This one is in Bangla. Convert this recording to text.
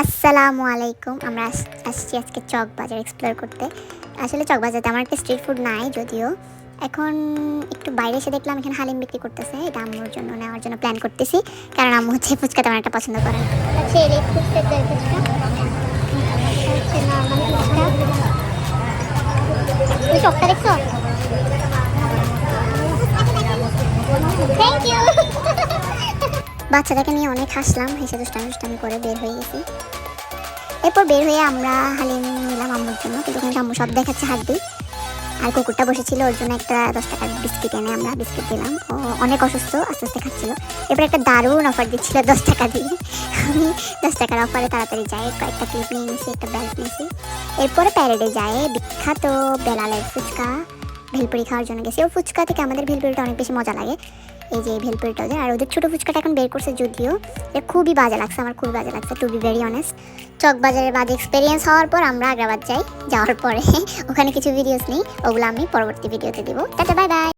আসসালামু আলাইকুম। আমরা আসছি আজকে চকবাজার এক্সপ্লোর করতে। আসলে চকবাজারে আমার একটা স্ট্রিট ফুড নাই যদিও। এখন একটু বাইরে এসে দেখলাম এখানে হালিম বিক্রি করতেছে। এটা আম্মুর জন্য নেওয়ার জন্য প্ল্যান করতেছি। কারণ আম্মু হচ্ছে ফুচকা তেমন একটা পছন্দ করে না। আচ্ছা এই ফুচকা ফুচকা। হচ্ছে নরমাল ফুচকা। তুমি চকটা দেখছো? Thank you. বাচ্চাটাকে নিয়ে অনেক হাসলাম, হেসে দুষ্টামি করে বের হয়ে গেছি। এরপর বের হয়ে আমরা হালিম নিলাম আম্মুর জন্য, কিন্তু এখানে আম্মু সব দেখাচ্ছে হাড্ডি। আর কুকুরটা বসেছিল, ওর জন্য একটা 10 টাকার বিস্কিট এনে আমরা বিস্কিট দিলাম। ও অনেক অসুস্থ, আস্তে আস্তে খাচ্ছিল। এরপর একটা দারুণ অফার দিচ্ছিল 10 টাকা দিয়ে। আমি 10 টাকার অফারে তাড়াতাড়ি যাই কয়েকটা ক্লিপ নিয়ে নিয়েছি, একটা বেল্ট নিয়েছি। এরপরে প্যারেডে যায় বিখ্যাত বেলালের ফুচকা ভেলপুরি খাওয়ার জন্য গেছি। ও ফুচকা থেকে আমাদের ভেলপুরিটা অনেক বেশি মজা লাগে। এই যে ভেলপুরিটা ওদের, আর ওদের ছোটো ফুচকাটা এখন বের করছে যদিও। এটা খুবই বাজে লাগছে, আমার খুবই বাজে লাগছে, টু বি ভেরি অনেস্ট। চকবাজারের বাজে এক্সপিরিয়েন্স হওয়ার পর আমরা আগ্রাবাদ যাই। যাওয়ার পরে ওখানে কিছু ভিডিওস নেই, ওগুলো আমি পরবর্তী ভিডিওতে দিব। Tata, bye bye.